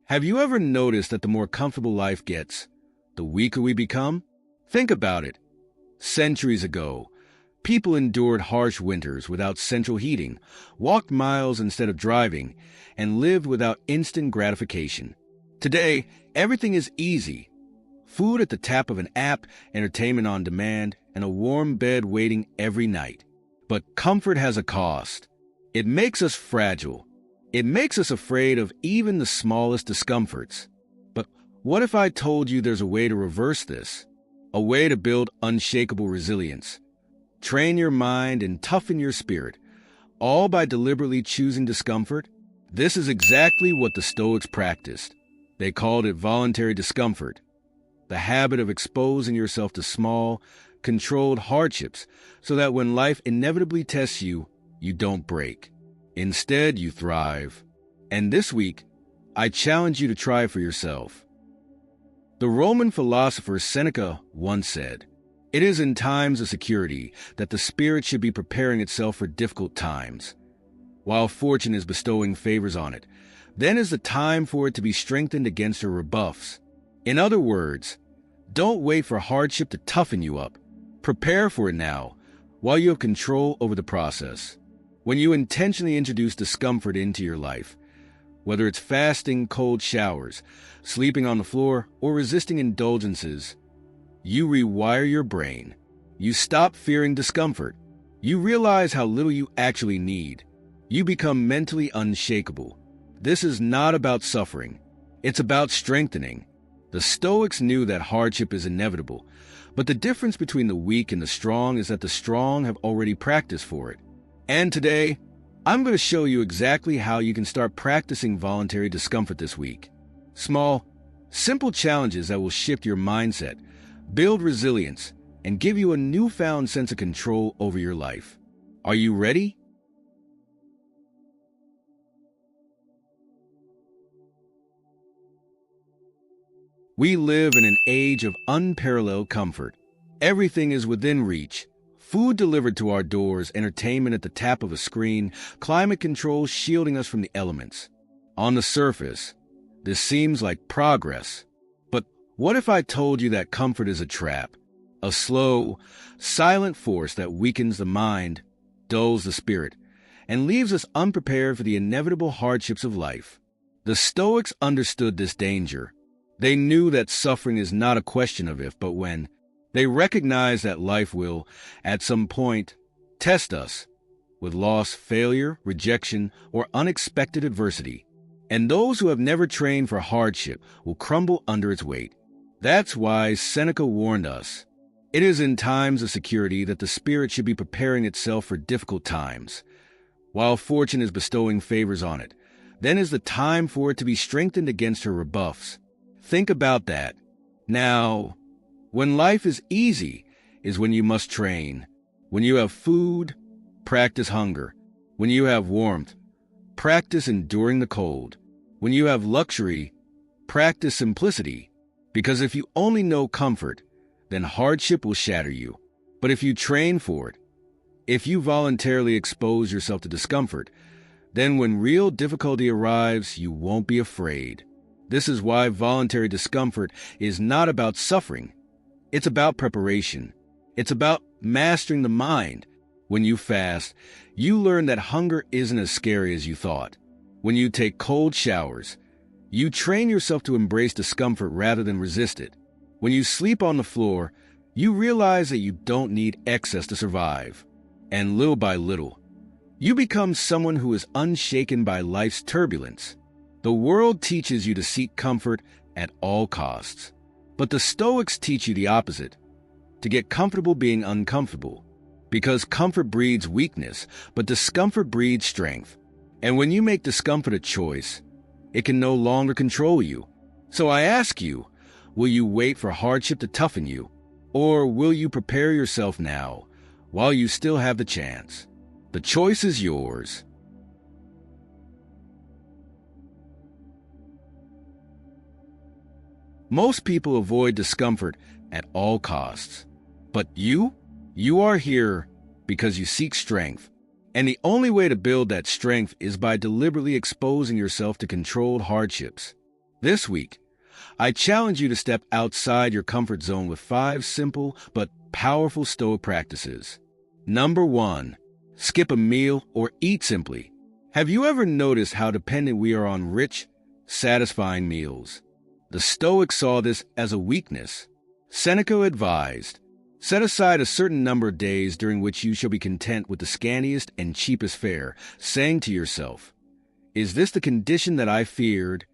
Have you ever noticed that the more comfortable life gets, the weaker we become? Think about it. Centuries ago, people endured harsh winters without central heating, walked miles instead of driving, and lived without instant gratification. Today, everything is easy. Food at the tap of an app, entertainment on demand, and a warm bed waiting every night. But comfort has a cost. It makes us fragile. It makes us afraid of even the smallest discomforts. But what if I told you there's a way to reverse this? A way to build unshakable resilience. Train your mind and toughen your spirit, all by deliberately choosing discomfort? This is exactly what the Stoics practiced. They called it voluntary discomfort, the habit of exposing yourself to small, controlled hardships so that when life inevitably tests you, you don't break. Instead, you thrive. And this week, I challenge you to try it for yourself. The Roman philosopher Seneca once said, "It is in times of security that the spirit should be preparing itself for difficult times. While fortune is bestowing favors on it, then is the time for it to be strengthened against her rebuffs." In other words, don't wait for hardship to toughen you up. Prepare for it now, while you have control over the process. When you intentionally introduce discomfort into your life, whether it's fasting cold showers, sleeping on the floor, or resisting indulgences, you rewire your brain. You stop fearing discomfort. You realize how little you actually need. You become mentally unshakable. This is not about suffering. It's about strengthening. The Stoics knew that hardship is inevitable, but the difference between the weak and the strong is that the strong have already practiced for it. And today, I'm going to show you exactly how you can start practicing voluntary discomfort this week. Small, simple challenges that will shift your mindset, build resilience, and give you a newfound sense of control over your life. Are you ready? We live in an age of unparalleled comfort. Everything is within reach. Food delivered to our doors, entertainment at the tap of a screen, climate control shielding us from the elements. On the surface, this seems like progress. But what if I told you that comfort is a trap? A slow, silent force that weakens the mind, dulls the spirit, and leaves us unprepared for the inevitable hardships of life. The Stoics understood this danger. They knew that suffering is not a question of if, but when. They recognize that life will, at some point, test us with loss, failure, rejection, or unexpected adversity. And those who have never trained for hardship will crumble under its weight. That's why Seneca warned us. It is in times of security that the spirit should be preparing itself for difficult times. While fortune is bestowing favors on it, then is the time for it to be strengthened against her rebuffs. Think about that. Now, when life is easy is when you must train. When you have food, practice hunger. When you have warmth, practice enduring the cold. When you have luxury, practice simplicity. Because if you only know comfort, then hardship will shatter you. But if you train for it, if you voluntarily expose yourself to discomfort, then when real difficulty arrives, you won't be afraid. This is why voluntary discomfort is not about suffering. It's about preparation. It's about mastering the mind. When you fast, you learn that hunger isn't as scary as you thought. When you take cold showers, you train yourself to embrace discomfort rather than resist it. When you sleep on the floor, you realize that you don't need excess to survive. And little by little, you become someone who is unshaken by life's turbulence. The world teaches you to seek comfort at all costs. But the Stoics teach you the opposite, to get comfortable being uncomfortable. Because comfort breeds weakness, but discomfort breeds strength. And when you make discomfort a choice, it can no longer control you. So I ask you, will you wait for hardship to toughen you? Or will you prepare yourself now, while you still have the chance? The choice is yours. Most people avoid discomfort at all costs. But you are here because you seek strength. And the only way to build that strength is by deliberately exposing yourself to controlled hardships. This week, I challenge you to step outside your comfort zone with 5 simple but powerful Stoic practices. Number 1. Skip a meal or eat simply. Have you ever noticed how dependent we are on rich, satisfying meals? The Stoics saw this as a weakness. Seneca advised, "Set aside a certain number of days during which you shall be content with the scantiest and cheapest fare, saying to yourself, 'Is this the condition that I feared?'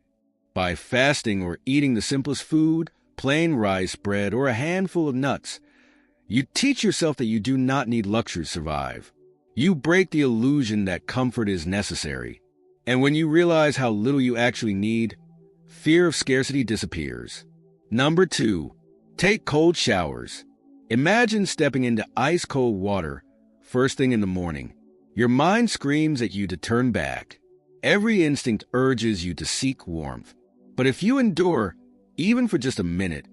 By fasting or eating the simplest food, plain rice, bread, or a handful of nuts, you teach yourself that you do not need luxury to survive. You break the illusion that comfort is necessary. And when you realize how little you actually need, fear of scarcity disappears." Number 2. Take cold showers. Imagine stepping into ice-cold water first thing in the morning. Your mind screams at you to turn back. Every instinct urges you to seek warmth. But if you endure, even for just a minute,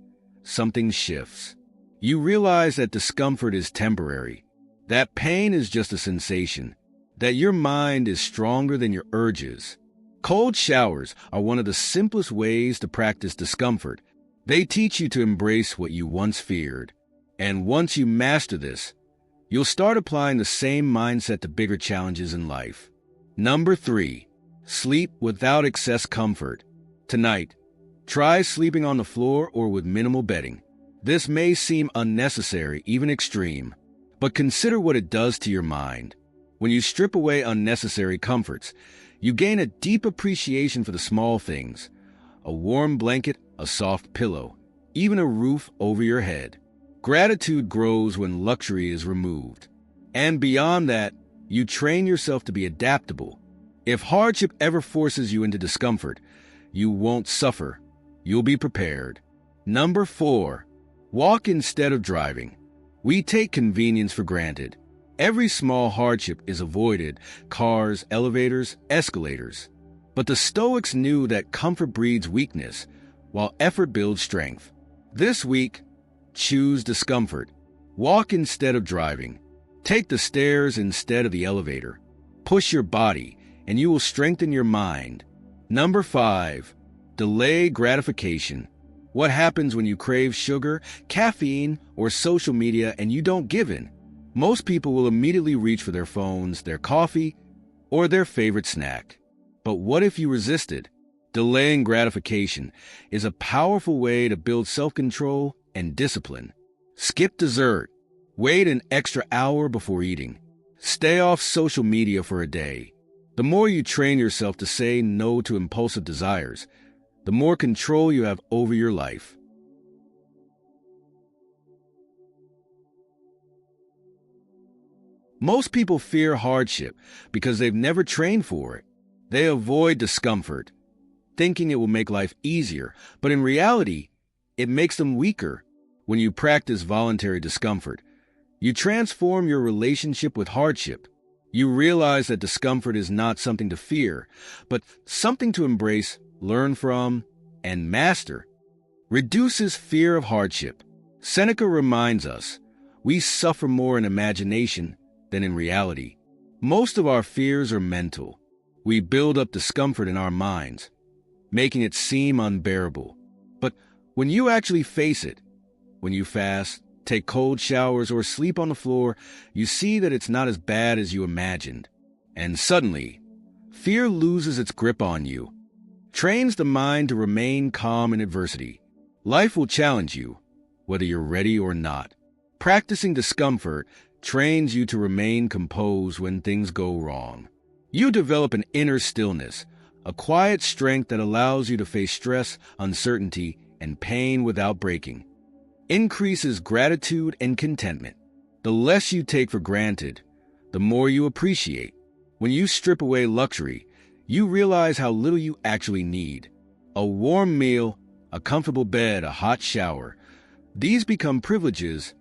something shifts. You realize that discomfort is temporary, that pain is just a sensation, that your mind is stronger than your urges. Cold showers are one of the simplest ways to practice discomfort. They teach you to embrace what you once feared. And once you master this, you'll start applying the same mindset to bigger challenges in life. Number 3. Sleep without excess comfort. Tonight, try sleeping on the floor or with minimal bedding. This may seem unnecessary, even extreme, but consider what it does to your mind. When you strip away unnecessary comforts, you gain a deep appreciation for the small things: a warm blanket, a soft pillow, even a roof over your head. Gratitude grows when luxury is removed. And beyond that, you train yourself to be adaptable. If hardship ever forces you into discomfort, you won't suffer. You'll be prepared. Number 4. Walk instead of driving. We take convenience for granted. Every small hardship is avoided: cars, elevators, escalators. But the Stoics knew that comfort breeds weakness, while effort builds strength. This week, choose discomfort. Walk instead of driving. Take the stairs instead of the elevator. Push your body, and you will strengthen your mind. Number 5. Delay gratification. What happens when you crave sugar, caffeine, or social media and you don't give in? Most people will immediately reach for their phones, their coffee, or their favorite snack. But what if you resisted? Delaying gratification is a powerful way to build self-control and discipline. Skip dessert. Wait an extra hour before eating. Stay off social media for a day. The more you train yourself to say no to impulsive desires, the more control you have over your life. Most people fear hardship because they've never trained for it. They avoid discomfort, thinking it will make life easier, but in reality, it makes them weaker. When you practice voluntary discomfort, you transform your relationship with hardship. You realize that discomfort is not something to fear, but something to embrace, learn from, and master. Reduces fear of hardship. Seneca reminds us, we suffer more in imagination than in reality. Most of our fears are mental. We build up discomfort in our minds, making it seem unbearable. But when you actually face it, when you fast, take cold showers, or sleep on the floor, you see that it's not as bad as you imagined. And suddenly, fear loses its grip on you. Trains the mind to remain calm in adversity. Life will challenge you, whether you're ready or not. Practicing discomfort trains you to remain composed when things go wrong. You develop an inner stillness, a quiet strength that allows you to face stress, uncertainty, and pain without breaking. Increases gratitude and contentment. The less you take for granted, the more you appreciate. When you strip away luxury, you realize how little you actually need. A warm meal, a comfortable bed, a hot shower. These become privileges,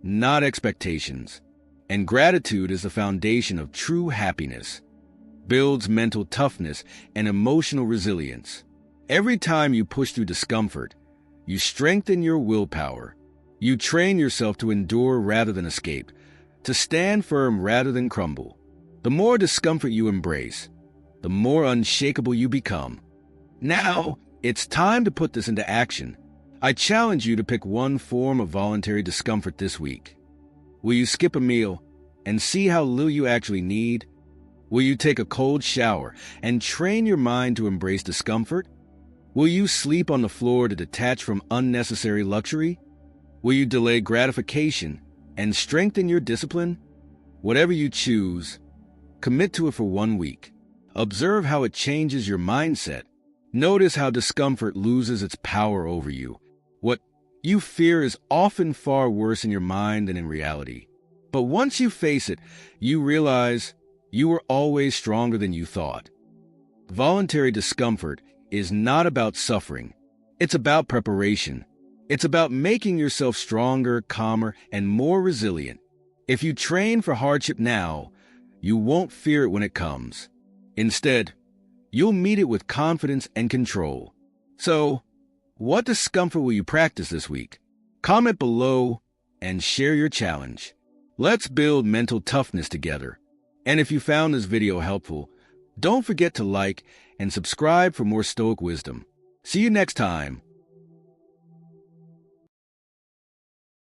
not expectations. And gratitude is the foundation of true happiness. Builds mental toughness and emotional resilience. Every time you push through discomfort, you strengthen your willpower. You train yourself to endure rather than escape, to stand firm rather than crumble. The more discomfort you embrace, the more unshakable you become. Now, It's time to put this into action. I challenge you to pick one form of voluntary discomfort this week. Will you skip a meal and see how little you actually need? Will you take a cold shower and train your mind to embrace discomfort? Will you sleep on the floor to detach from unnecessary luxury? Will you delay gratification and strengthen your discipline? Whatever you choose, commit to it for 1 week. Observe how it changes your mindset. Notice how discomfort loses its power over you. What you fear is often far worse in your mind than in reality. But once you face it, you realize you were always stronger than you thought. Voluntary discomfort is not about suffering. It's about preparation. It's about making yourself stronger, calmer, and more resilient. If you train for hardship now, you won't fear it when it comes. Instead, you'll meet it with confidence and control. So, what discomfort will you practice this week? Comment below and share your challenge. Let's build mental toughness together. And if you found this video helpful, don't forget to like and subscribe for more Stoic wisdom. See you next time.